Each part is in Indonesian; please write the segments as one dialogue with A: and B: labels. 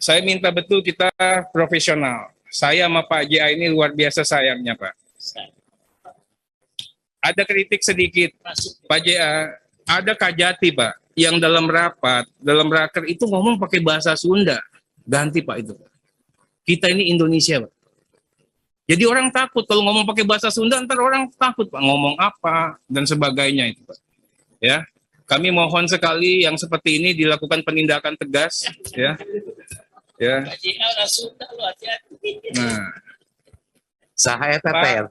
A: Saya minta betul kita profesional. Saya sama Pak JA ini luar biasa sayangnya, Pak. Ada kritik sedikit, Pak JA. Ada Kajati, Pak, yang dalam raker itu ngomong pakai bahasa Sunda. Ganti, Pak, itu. Kita ini Indonesia, Pak. Jadi orang takut kalau ngomong pakai bahasa Sunda, ntar orang takut, Pak, ngomong apa dan sebagainya itu, Pak. Ya, kami mohon sekali yang seperti ini dilakukan penindakan tegas, ya. Ya. Nah,
B: Sahaya tetel.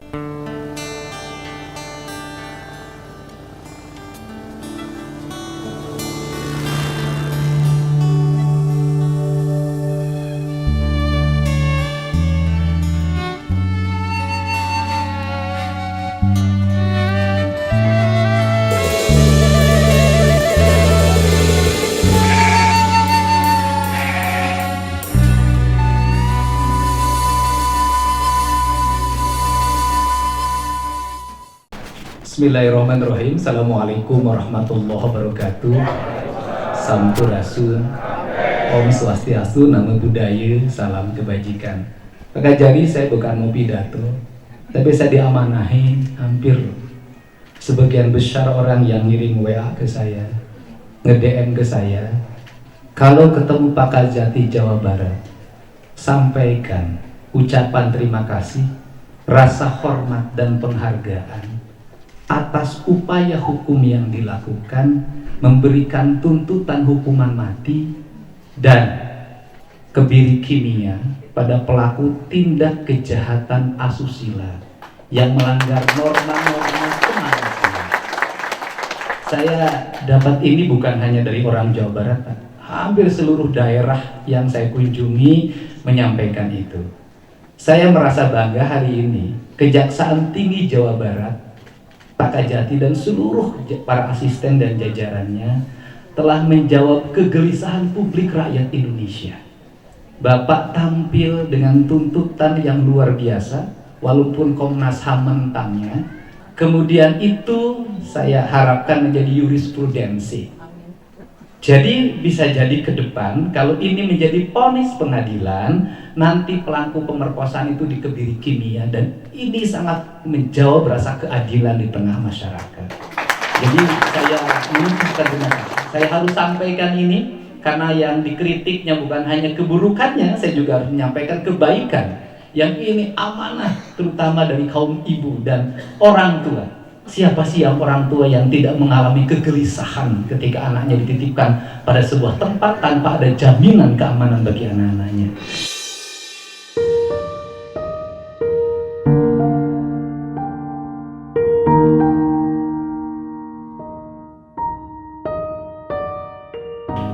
C: Bismillahirrahmanirrahim. Assalamualaikum warahmatullahi wabarakatuh. Sampurasun. Om Swastiastu, Namo Buddhaya, salam kebajikan. Maka jadi saya bukan mau pidato, tapi saya diamanahi hampir sebagian besar orang yang ngirim WA ke saya, nge-DM ke saya. Kalau ketemu Pak Kajati Jawa Barat, sampaikan ucapan terima kasih, rasa hormat dan penghargaan atas upaya hukum yang dilakukan, memberikan tuntutan hukuman mati dan kebiri kimia pada pelaku tindak kejahatan asusila yang melanggar norma-norma kemanusiaan. Saya dapat ini bukan hanya dari orang Jawa Barat, Pak. Hampir seluruh daerah yang saya kunjungi menyampaikan itu. Saya merasa bangga hari ini Kejaksaan Tinggi Jawa Barat, Pak Kajati dan seluruh para asisten dan jajarannya telah menjawab kegelisahan publik rakyat Indonesia. Bapak tampil dengan tuntutan yang luar biasa, walaupun Komnas HAM menentangnya. Kemudian itu saya harapkan menjadi jurisprudensi. Jadi bisa jadi ke depan kalau ini menjadi vonis pengadilan, nanti pelaku pemerkosaan itu dikebiri kimia, dan ini sangat menjawab rasa keadilan di tengah masyarakat. Jadi saya mengucapkan terima kasih. Saya harus sampaikan ini karena yang dikritiknya bukan hanya keburukannya, saya juga harus menyampaikan kebaikan. Yang ini amanah terutama dari kaum ibu dan orang tua. Siapa sih yang orang tua yang tidak mengalami kegelisahan ketika anaknya dititipkan pada sebuah tempat tanpa ada jaminan keamanan bagi anak-anaknya?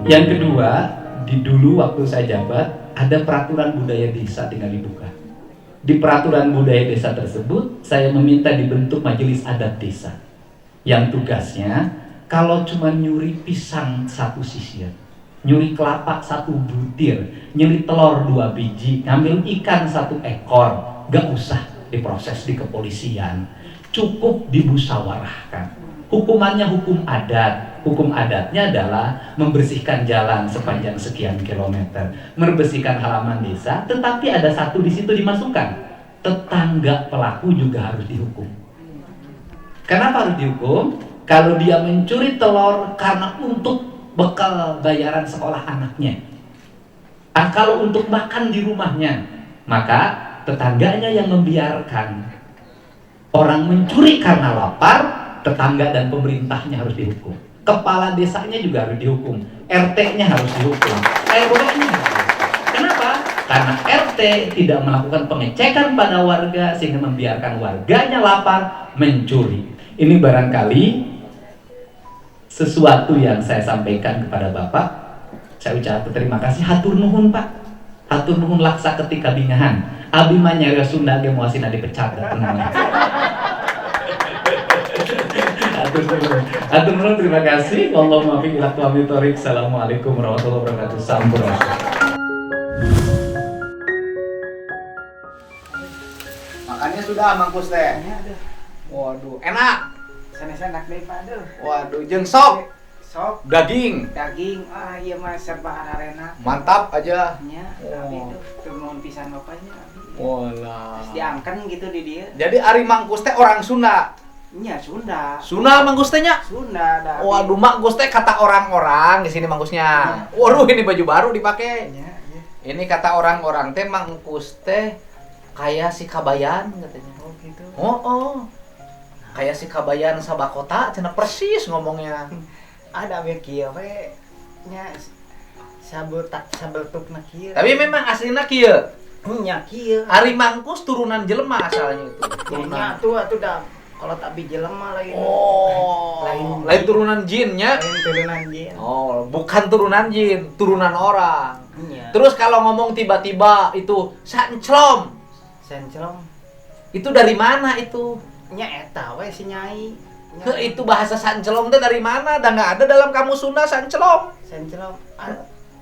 C: Yang kedua, dulu waktu saya jabat, ada peraturan budaya desa tinggal dibuka. Di peraturan budaya desa tersebut, saya meminta dibentuk majelis adat desa yang tugasnya kalau cuma nyuri pisang 1 sisir, nyuri kelapa 1 butir, nyuri telur 2 biji, ngambil ikan 1 ekor, gak usah diproses di kepolisian, cukup dimusyawarahkan. Hukumannya hukum adat. Hukum adatnya adalah membersihkan jalan sepanjang sekian kilometer, membersihkan halaman desa, tetapi ada satu di situ dimasukkan, tetangga pelaku juga harus dihukum. Kenapa harus dihukum? Kalau dia mencuri telur karena untuk bekal bayaran sekolah anaknya, kalau untuk makan di rumahnya, maka tetangganya yang membiarkan. Orang mencuri karena lapar, tetangga dan pemerintahnya harus dihukum. Kepala desanya juga harus dihukum, RT-nya harus dihukum, RW-nya harus dihukum. Kenapa? Karena RT tidak melakukan pengecekan pada warga sehingga membiarkan warganya lapar, mencuri. Ini barangkali sesuatu yang saya sampaikan kepada Bapak. Saya ucapkan terima kasih, hatur nuhun Pak, hatur nuhun laksa ketika bingahan. Abi manyarya Sunda ge moasina dipecat tenang. Atur nuhun, terima kasih. Allahumma fi ila aqwamit thoriq. Assalamualaikum warahmatullahi wabarakatuh. Sampurasun.
B: Makannya sudah Mangkus teh.
D: Ada.
B: Waduh, enak.
D: Sana-sana deh Pak.
B: Waduh, jeung sok.
D: Sok
E: daging.
D: daging iya mah serba arena.
E: Mantap aja.
D: Nya,
E: Oh.
D: abi itu turun pisan bapaknya.
E: Walah.
D: Terus diangkat gitu di dia.
E: Jadi Ari Mangkus teh orang Sunda.
D: Nya Sunda.
E: Sunda Mangkus teh nya.
D: Sunda dah.
E: Waduh, Mangkus teh kata orang-orang di sini Mangkusnya. Waduh, ini baju baru dipakai.
D: Nya, iya.
E: Ini kata orang-orang teh Mangkus teh kayak si Kabayan katanya.
D: Oh gitu.
E: Oh. Kayak si Kabayan Sabakota, cenah persis ngomongnya.
D: Ada abis kieu we nya sabeltukna kieu.
E: Tapi memang aslinya kieu.
D: nya kieu.
E: Ari Mangkus turunan jelema asalnya itu.
D: Nya atuh dah kalau tak jelema lain.
E: Oh. Lain turunan jinnya.
D: Lain turunan jin.
E: Oh, bukan turunan jin, turunan orang.
D: Nya.
E: Terus kalau ngomong tiba-tiba itu sanclom,
D: Sencelong.
E: itu dari mana itu?
D: Nya eta we si nyai.
E: Ke itu bahasa sanclom teh dari mana? Dan nggak ada dalam kamus Sunda sanclom.
D: Sencelong.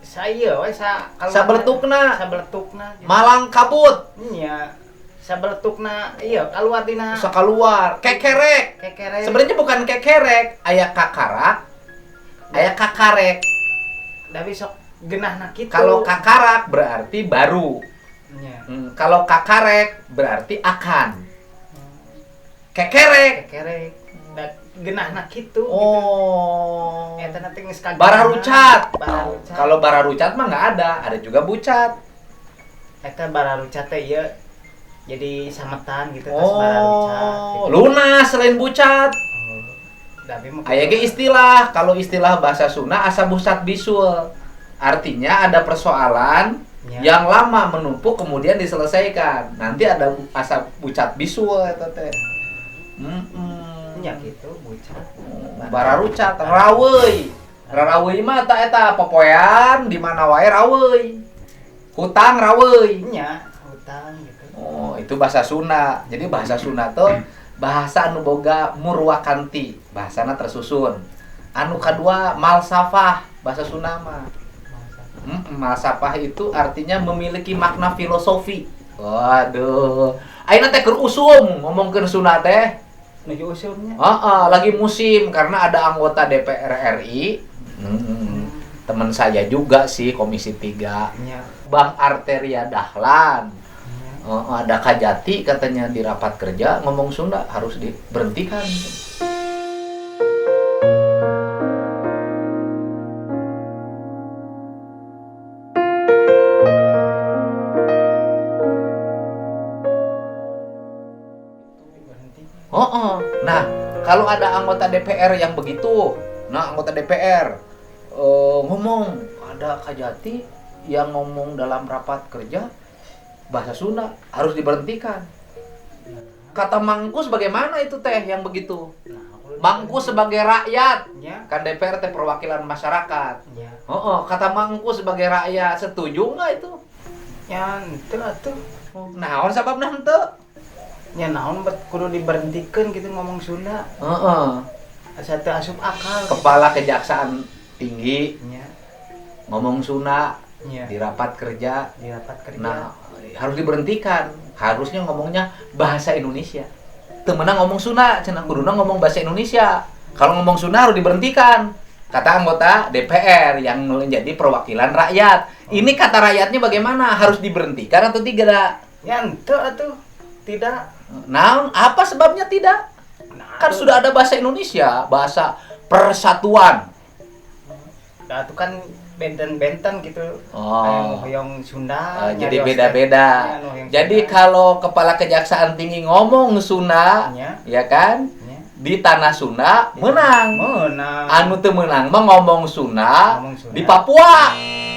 D: Saya we
E: Sabeletukna.
D: sabeletukna.
E: Malang kabut,
D: Nya. Sabeletukna iya kaluar dina
E: bisa keluar. Kekerek.
D: kekerek.
E: Sebenarnya bukan kekerek, aya kakarak, aya kakarek.
D: Da besok genahna kitu.
E: Kalau kakarak berarti baru.
D: nya.
E: Kalau kakarek berarti akan. Kekerek.
D: Kekerek. Da genahna kitu.
E: Oh.
D: Eta nanti geus kagenahna.
E: Bararucat.
D: Bararucat.
E: Kalau bararucat mah nggak ada juga bucat.
D: Eta bararucat teh ieu jadi sametan gitu tas bararucat.
E: Oh, lunas selain bucat.
D: Tapi mah
E: Aya ge istilah, kalau istilah bahasa Sunda asa busat bisul. Artinya ada persoalan
D: Ya.
E: yang lama menumpuk kemudian diselesaikan. Nanti ada asa bucat bisul eta teh.
D: nya gitu bucat.
E: Bararucat, raweuy. Raweuy mah eta popoean di mana wae raweuy. Hutang raweuy.
D: Nya hutang gitu.
E: Oh, itu bahasa Sunda. Jadi bahasa Sunda tuh bahasa anu boga murwakanti, bahasana tersusun. Anu kadua malsafah, bahasa Sunda mah. Malsafah itu artinya memiliki makna filosofi. Waduh. Ayeuna teh keur usum ngomongkeun Sunda teh.
D: Nuju usumnya.
E: Lagi musim karena ada anggota DPR RI. Teman saya juga sih Komisi 3.
D: Nya.
E: Bang Arteria Dahlan. Ada Kajati katanya di rapat kerja ngomong Sunda harus diberhentikan. Nah, kalau ada anggota DPR yang begitu, anggota DPR ngomong ada Kajati yang ngomong dalam rapat kerja bahasa Sunda harus diberhentikan. Kata Mangkus bagaimana itu teh yang begitu? Mangkus sebagai rakyat,
D: Nya.
E: kan DPR teh perwakilan masyarakat.
D: Nya.
E: Kata Mangkus sebagai rakyat setuju nggak itu?
D: Nya henteu atuh.
E: Naon sababna henteu?
D: Nya naon kudu diberhentikeun gitu ngomong Sunda. Asa teu asup akal.
E: Kepala Kejaksaan Tinggi
D: Nya.
E: ngomong Sunda
D: Nya.
E: di rapat kerja.
D: Di rapat kerja.
E: Nah, harus diberhentikan. Harusnya ngomongnya bahasa Indonesia. Temenang ngomong Sunda, cenah kuduna ngomong bahasa Indonesia. Kalau ngomong Sunda harus diberhentikan. Kata anggota DPR yang menjadi perwakilan rakyat. Ini kata rakyatnya bagaimana? Harus diberhentikan atau tidak?
D: Ya henteu atuh. Tidak.
E: Nah, apa sebabnya tidak?
D: Nah,
E: Kan sudah ada bahasa Indonesia, bahasa persatuan.
D: Nah, itu kan benten-benten gitu.
E: Oh.
D: Hoyong Sunda.
E: Jadi
D: nyarios
E: beda-beda.
D: teh. Anu hoyong
E: Jadi
D: Sunda.
E: kalau Kepala Kejaksaan Tinggi ngomong Sunda,
D: Nya.
E: ya kan?
D: Nya.
E: Di tanah Sunda menang.
D: Menang.
E: Anu teu menang mah ngomong Sunda
D: Ngomong Sunda.
E: di Papua.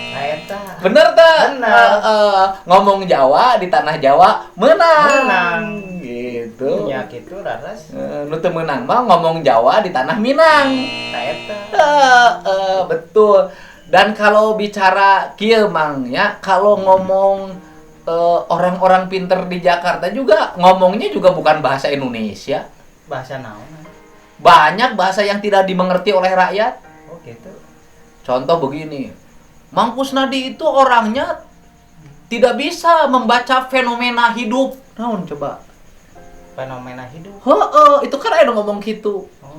D: Nah, eta.
E: Bener teh?
D: Bener.
E: Ngomong Jawa di tanah Jawa menang.
D: Menang.
E: Gitu.
D: Nya gitu raras.
E: Nu teu menang mah ngomong Jawa di tanah Minang.
D: Nah, eta.
E: Betul. Dan kalau bicara kieu Mang ya, kalau ngomong orang-orang pinter di Jakarta juga ngomongnya juga bukan bahasa Indonesia.
D: Bahasa naon?
E: Banyak bahasa yang tidak dimengerti oleh rakyat.
D: Oh, gitu.
E: Contoh begini. Mang Kusnadi itu orangnya tidak bisa membaca fenomena hidup. Naon coba?
D: Fenomena hidup.
E: Itu kan ada ngomong gitu.
D: Oh.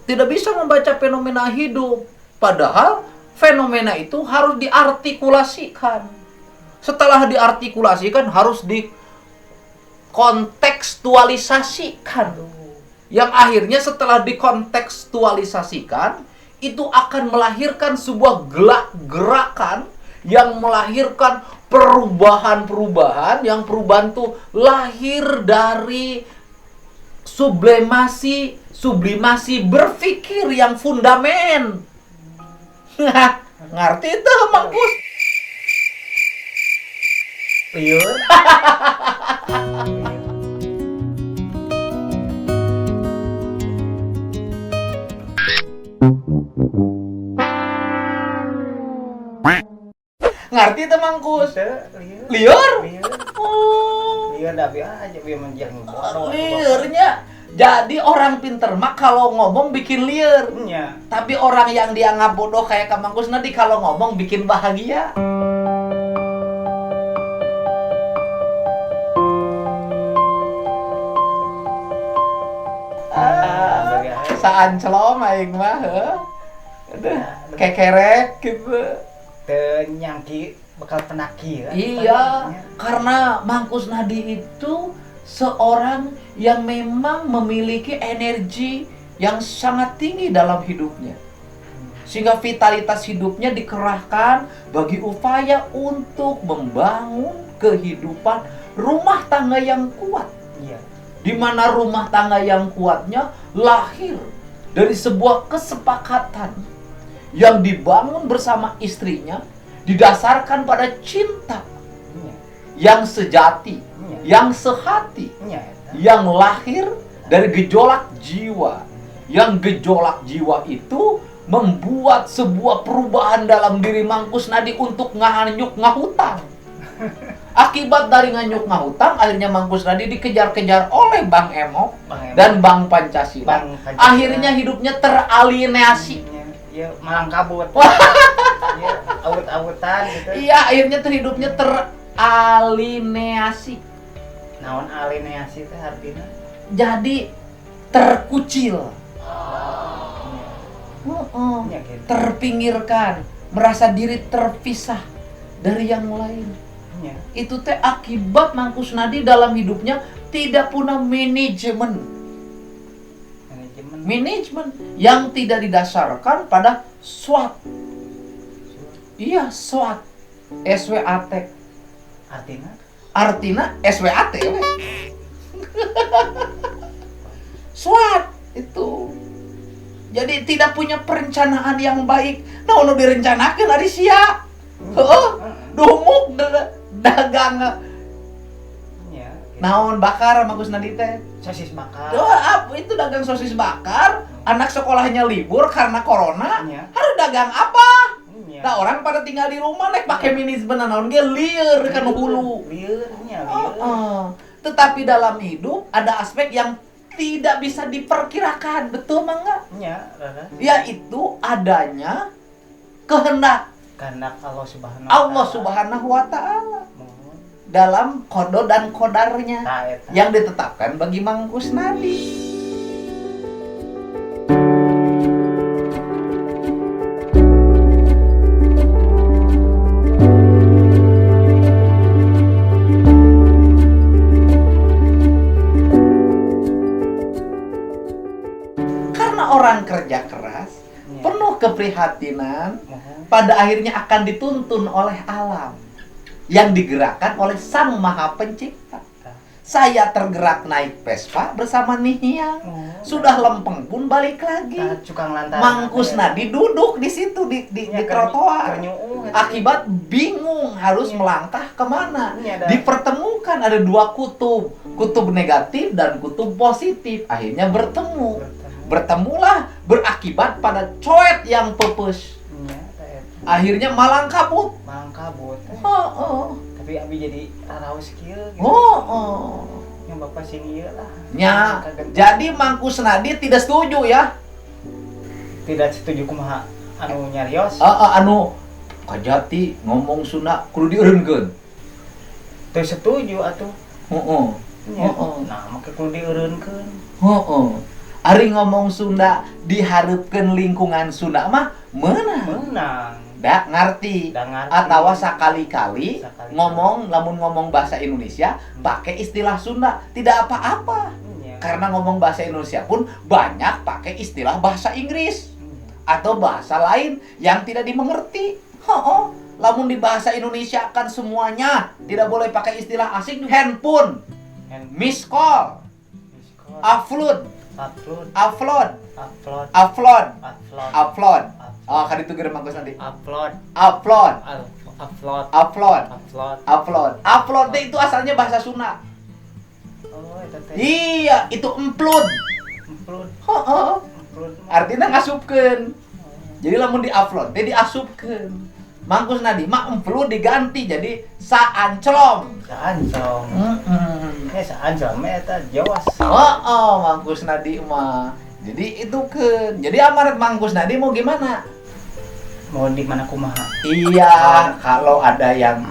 E: tidak bisa membaca fenomena hidup. Padahal fenomena itu harus diartikulasikan. Setelah diartikulasikan harus dikontekstualisasikan. Yang akhirnya setelah dikontekstualisasikan itu akan melahirkan sebuah gerakan yang melahirkan perubahan-perubahan, yang perubahan itu lahir dari sublimasi berpikir yang fundamen. Ngerti itu Mangkus?
D: Liur.
E: Ngerti itu Mangkus?
D: Liur.
E: Liur?
D: Liur.
E: Oh.
D: Liur tapi aja biar menjang bodoh.
E: Liurnya. Jadi orang pinter mah kalau ngomong bikin liur.
D: Nya.
E: Tapi orang yang dianggap bodoh kayak Kang Mangkus nanti kalau ngomong bikin bahagia. Saan celom aing mah, aduh, kekerek gitu.
D: Nyangki bakal penaki kan?
E: Iya, karena Mangkus Nadi itu seorang yang memang memiliki energi yang sangat tinggi dalam hidupnya. Sehingga vitalitas hidupnya dikerahkan bagi upaya untuk membangun kehidupan rumah tangga yang kuat.
D: Iya.
E: Di mana rumah tangga yang kuatnya lahir dari sebuah kesepakatan yang dibangun bersama istrinya, didasarkan pada cinta
D: Iya.
E: yang sejati,
D: Iya.
E: yang sehati,
D: Iya.
E: yang lahir dari gejolak jiwa. Yang gejolak jiwa itu membuat sebuah perubahan dalam diri Mangkus Nadi untuk nganyuk ngahutang. Akibat dari nganyuk ngahutang, akhirnya Mangkus Nadi dikejar-kejar oleh Bang Emo dan Bang Pancasila. Akhirnya hidupnya teralienasi.
D: Iya, malang kabut. Iya, awut-awutan gitu.
E: Iya, akhirnya hidupnya teralienasi.
D: Naon alienasi teh artinya?
E: Jadi terkucil.
D: Iya, gitu.
E: Terpinggirkan, merasa diri terpisah dari yang lain.
D: Iya.
E: Itu teh akibat Mangkus Nadi dalam hidupnya tidak punya manajemen yang tidak didasarkan pada SWOT. Iya, SWOT. SWAT. Artinya SWAT we. SWOT itu. Jadi tidak punya perencanaan yang baik. Nah, udah direncanakan ari sia. Heeh. Dumuk dagang.
D: Iya.
E: Naon bakar Mangkus Nadi teh?
D: Sosis bakar.
E: Apa itu dagang sosis bakar? Anak sekolahnya libur karena corona.
D: Iya.
E: Harus dagang apa?
D: Iya.
E: Nah, orang pada tinggal di rumah nek pakai manajemen naon ge lieur kan hulu.
D: Liurnya,
E: Tetapi dalam hidup ada aspek yang tidak bisa diperkirakan, betul mangga?
D: Iya, Rara.
E: Yaitu adanya kehendak
D: Kehendak
E: Allah Subhanahu wa Ta'ala dalam kodo dan kodarnya yang ditetapkan bagi Mangkus Nadi. Karena orang kerja keras, penuh keprihatinan, pada akhirnya akan dituntun oleh alam yang digerakkan oleh Sang Maha Pencipta. Saya tergerak naik Vespa bersama Nihiang. Sudah lempeng pun balik lagi. Mangkus Nadi duduk di situ di trotoar. Akibat bingung harus melangkah kemana. Dipertemukan ada dua kutub negatif dan kutub positif. Akhirnya bertemulah berakibat pada coet yang pepes. Akhirnya malang kabut.
D: Tapi abi jadi raus kieu gitu. Yang bapak sing ieu lah.
E: Nya, jadi Mangkus Nadi tidak setuju ya.
D: Tidak setuju kumaha anu nyarios.
E: Anu kajati ngomong Sunda kudu dieureunkeun.
D: Teu setuju atuh.
E: Heeh.
D: Nah, make kudu dieureunkeun.
E: Heeh. Ari ngomong Sunda diharapkeun lingkungan Sunda mah meunang. Da ngarti. Atawa sakali-kali lamun ngomong bahasa Indonesia pakai istilah Sunda tidak apa-apa. Karena ngomong bahasa Indonesia pun banyak pakai istilah bahasa Inggris atau bahasa lain yang tidak dimengerti. Lamun di bahasa Indonesia kan semuanya tidak boleh pakai istilah asing. Handphone, miss call, upload. Oh, kan itu geus mangkos nanti. Upload itu asalnya bahasa Sunda.
D: Oh, itu teh.
E: Iya, itu upload. Artinya ngasupkeun. Jadi lamun di-upload teh diasupkeun. Mangkus nadi mah upload diganti jadi saanclom.
D: Saanclom eta Jawa.
E: Mangkus nadi mah. Jadi itu keun. Jadi amarat Mangkus nadi mau gimana?
D: Mau di mana kumaha?
E: Iya, kalau ada yang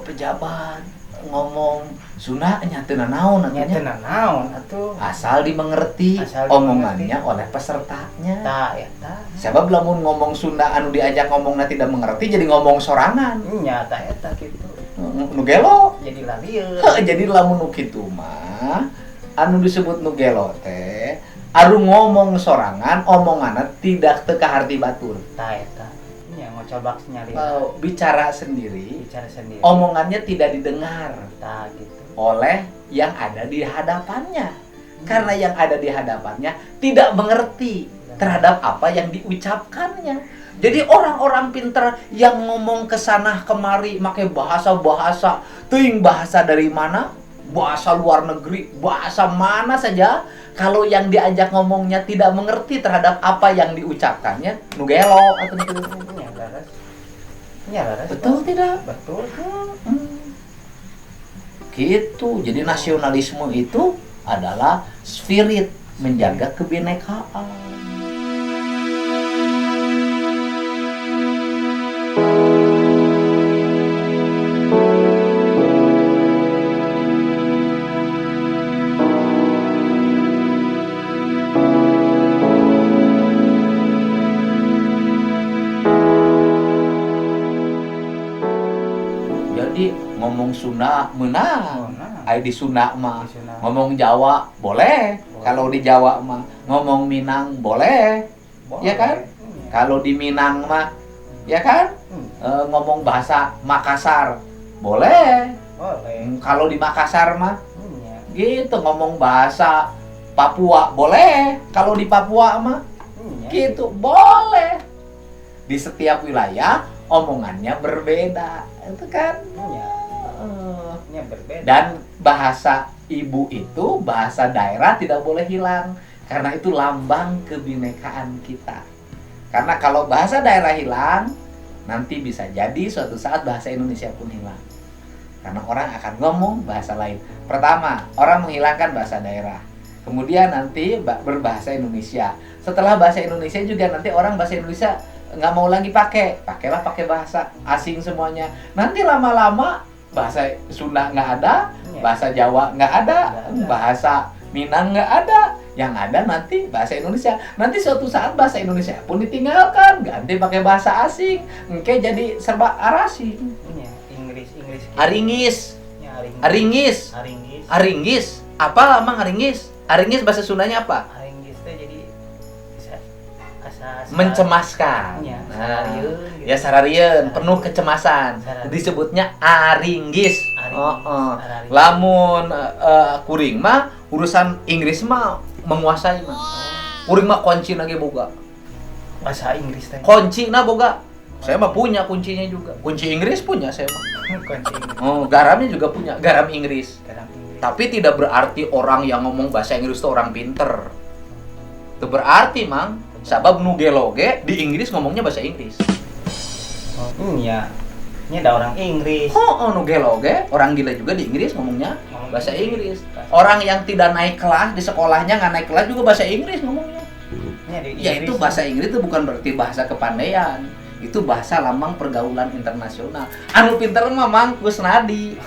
E: pejabat ngomong Sunda nya teu naon
D: atuh.
E: Asal dimengerti omongannya oleh pesertanya.
D: Tah eta.
E: Sebab lamun ngomong Sunda anu diajak ngomongna tidak mengerti jadi ngomong sorangan.
D: Nya tah eta kitu.
E: Nu gelo.
D: Jadi lalieun.
E: Jadi lamun nu kitu mah anu disebut nu gelo teh aru ngomong sorangan omonganna tidak teu kaharti batur.
D: Tah eta. Nya ngocobak nyari.
E: Bicara sendiri. Omongannya tidak didengar.
D: Tah gitu.
E: Oleh yang ada di hadapannya. Karena yang ada di hadapannya tidak mengerti terhadap apa yang diucapkannya. Jadi orang-orang pinter yang ngomong kesana kemari pakai bahasa-bahasa, teuing bahasa dari mana? Bahasa luar negeri, bahasa mana saja, kalau yang diajak ngomongnya tidak mengerti terhadap apa yang diucapkannya, nu gelo atau betul tidak?
D: Betul.
E: Gitu. Jadi nasionalisme itu adalah spirit menjaga kebinekaan. Jadi ngomong Sunda menang. Ai di Sunda mah. Ngomong Jawa boleh. Kalau di Jawa mah ngomong Minang boleh. Ya kan? Kalau di Minang mah ya kan? Ngomong bahasa Makassar boleh. Kalau di Makassar mah gitu ngomong bahasa Papua boleh. Kalau di Papua mah gitu boleh. Di setiap wilayah omongannya berbeda, itu kan?
D: Berbeda.
E: Dan bahasa ibu itu, bahasa daerah tidak boleh hilang, karena itu lambang kebinekaan kita. Karena kalau bahasa daerah hilang, nanti bisa jadi suatu saat bahasa Indonesia pun hilang. Karena orang akan ngomong bahasa lain. Pertama, orang menghilangkan bahasa daerah. Kemudian nanti berbahasa Indonesia. Setelah bahasa Indonesia juga nanti orang bahasa Indonesia nggak mau lagi pakailah pakai bahasa asing semuanya. Nanti lama-lama bahasa Sunda nggak ada, bahasa Jawa nggak ada, bahasa Minang nggak ada. Yang ada nanti bahasa Indonesia. Nanti suatu saat bahasa Indonesia pun ditinggalkan, ganti pakai bahasa asing. Engke jadi serba arasing. Aringis. Apa lamang aringis? Aringis bahasa Sundanya apa?
D: Aringis teh jadi
E: mencemaskan. Ya sararieun, penuh kecemasan. Disebutnya aringgis. Lamun kuring mah urusan Inggris mah menguasai mah. Kuring mah kunci lagi boga.
D: Bahasa Inggris teh.
E: Kunci na boga. Saya mah punya kuncinya juga. Kunci Inggris punya saya mah.
D: Kunci.
E: Garamnya juga punya, garam Inggris. Tapi tidak berarti orang yang ngomong bahasa Inggris itu orang pinter. Itu berarti mang, sabab nu geloge di Inggris ngomongnya bahasa Inggris.
D: Iya. Ini ada orang Inggris.
E: Nu geloge, orang gila juga di Inggris ngomongnya bahasa Inggris. Orang yang tidak naik kelas di sekolahnya nggak naik kelas juga bahasa Inggris ngomongnya. Ya itu bahasa Inggris itu bukan berarti bahasa kepandaian. Itu bahasa lambang pergaulan internasional. Anu pinter mah Mangkus Nadi.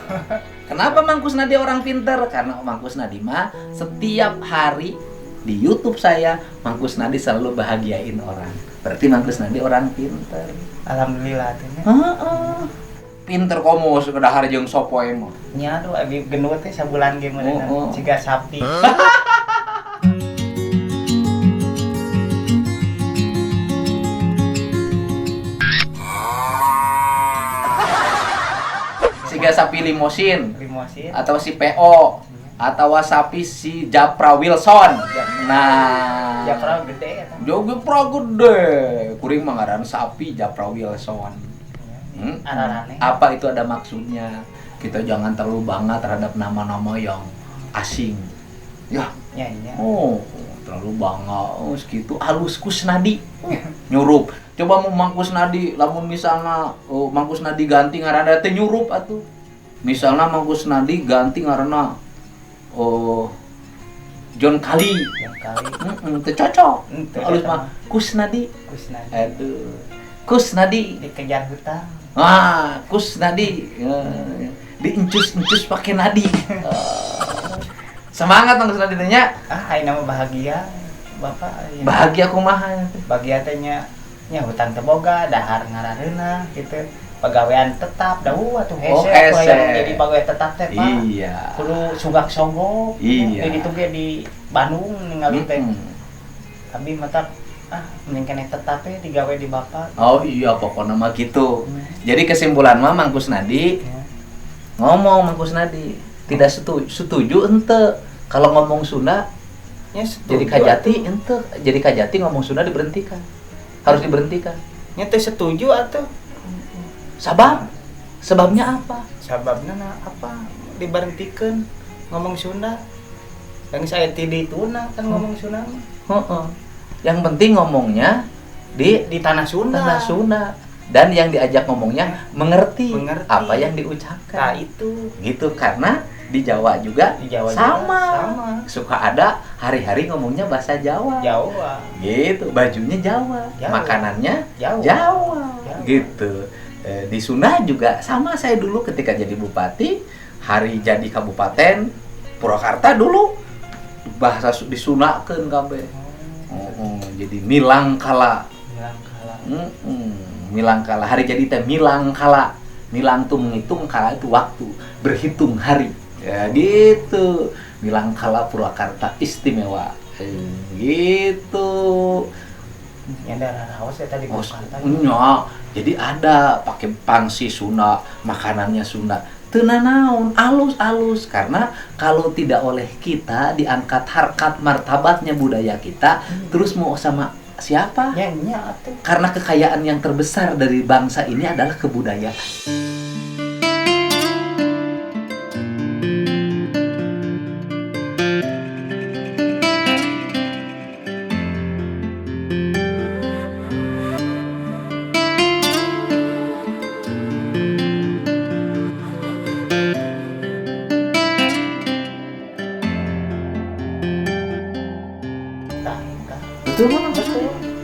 E: Kenapa Mangkus Nadi orang pinter? Karena Mangkus Nadi mah setiap hari di YouTube saya, Mang Kusnadi selalu bahagiain orang. Berarti Mang Kusnadi orang pinter.
D: Alhamdulillah teh.
E: Pinter komo sekadahar jeung sopoe mah.
D: Nya aduh abi gendut teh sabulan ge meunang siga sapi.
E: Siga sapi limosin
D: Limosin.
E: atau si PO atau sapi si Japra Wilson. Nah,
D: Japra gede eta.
E: Japra gede. Kuring mah ngaran sapi Japra Wilson.
D: Ararane.
E: Apa itu ada maksudnya? Kita jangan terlalu bangga terhadap nama-nama yang asing. Ya,
D: Nya nya.
E: oh, terlalu bangga. Oh, segitu halus Kusnadi. Nyurup. Coba mau Mang Kusnadi, lamun misalnya Mang Kusnadi ganti ngaranna teh nyurup atuh. Misalnya Mang Kusnadi ganti ngaranna John Kali.
D: Yang kali
E: Teu cocok.
D: Teu
E: Halus
D: cocok.
E: mah Kusnadi.
D: Kusnadi
E: Aduh. Kusnadi.
D: dikejar hutang.
E: Kusnadi. Diincus-incus pakai nadi. Semangat Mang Kusnadi teh nya.
D: Ayeuna mah bahagia. Bapak ayeuna.
E: Bahagia kumaha teh.
D: Bahagia teh nya hutang teu boga, dahar ngarareuna gitu. Pegawaian tetap dahu atuh hese
E: hese.
D: yang jadi pegawai tetap teh Pak.
E: Iya.
D: Kudu sugak sogok.
E: Iya.
D: Jadi tuh ge di Bandung ningali teh. Abi mata mending keneh tetap teh digawe di Bapak.
E: Oh iya pokoknya mah gitu. Jadi kesimpulan mah Mang Kusnadi ngomong Mang Kusnadi tidak setuju ente kalau ngomong Sunda
D: Nya
E: jadi kajati ente jadi kajati ngomong Sunda diberhentikan. Harus diberhentikan.
D: Nya teh setuju atuh.
E: Sebabnya apa?
D: Sababna apa? Diberhentikeun ngomong Sunda. Dan saya tidak tuna kan ngomong Sunda.
E: Yang penting ngomongnya di
D: Tanah Sunda.
E: tanah Sunda dan yang diajak ngomongnya mengerti apa yang diucapkan.
D: Nah itu
E: Gitu karena di Jawa juga
D: di Jawa
E: sama.
D: sama.
E: Suka ada hari-hari ngomongnya bahasa Jawa.
D: Jawa.
E: Gitu, bajunya Jawa,
D: Jawa.
E: makanannya
D: Jawa.
E: Jawa.
D: Jawa.
E: Gitu. Di Sunda juga sama, saya dulu ketika jadi bupati, hari jadi kabupaten Purwakarta dulu bahasa disundakeun kabeh. Jadi milangkala.
D: Milangkala.
E: Milangkala hari jadi teh milangkala. Milang tuh menghitung, kala itu waktu, berhitung hari. Ya gitu. Milangkala Purwakarta istimewa. Gitu.
D: Ya daerah Rawas ya tadi Purwakarta.
E: Nya, jadi ada pakai pangsi Sunda, makanannya Sunda. Teu naon, alus-alus karena kalau tidak oleh kita diangkat harkat martabatnya budaya kita, terus mau sama siapa?
D: Ya nya atuh.
E: Karena kekayaan yang terbesar dari bangsa ini adalah kebudayaan. Betul kan?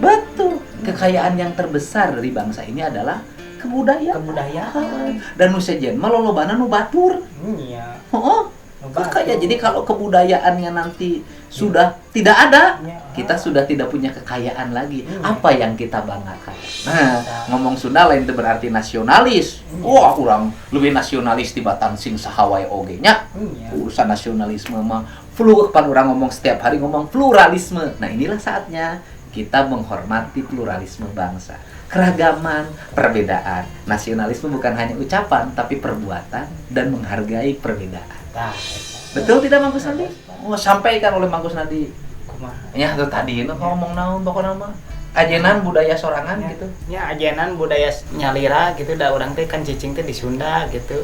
E: Betul. Kekayaan yang terbesar dari bangsa ini adalah kebudayaan. Dan nu sejen mah lolobana nu batur.
D: Iya.
E: Kaya jadi kalau kebudayaannya nanti sudah tidak ada, kita sudah tidak punya kekayaan lagi. Apa yang kita banggakan? Nah, ngomong Sunda lain itu berarti nasionalis. Wah, kurang lebih nasionalis tibatan sing sahawai oge nya. Urusan nasionalisme mah flu pan orang ngomong setiap hari ngomong pluralisme. Nah, inilah saatnya kita menghormati pluralisme bangsa. Keragaman, perbedaan. Nasionalisme bukan hanya ucapan tapi perbuatan dan menghargai perbedaan. Betul tidak Mang Kusnadi? Oh, sampaikan oleh Mang Kusnadi.
D: Kumaha?
E: Ya tuh tadi itu ngomong naon pokoknya mah ajenan budaya sorangan
D: Ya,
E: gitu.
D: Ya ajenan budaya nyalira gitu da urang teh kan cicing teh di Sunda gitu.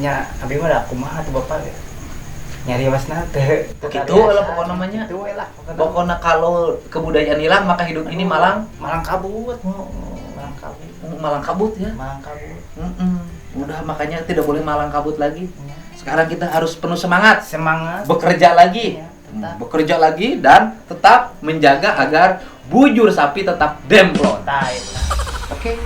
D: Nya abi mah da kumaha tuh Bapak. Nyari wasna teh.
E: Gitu lah pokoknya namanya.
D: Gitu we lah
E: Pokoknya kalau kebudayaan hilang maka hidup ini malang
D: kabut. Malang kabut.
E: malang kabut ya.
D: Malang kabut.
E: Udah makanya tidak boleh malang kabut lagi. Sekarang kita harus penuh semangat.
D: Semangat.
E: Bekerja lagi.
D: Ya, tetap.
E: Bekerja lagi dan tetap menjaga agar bujur sapi tetap demplon.
D: Tah,
E: Oke.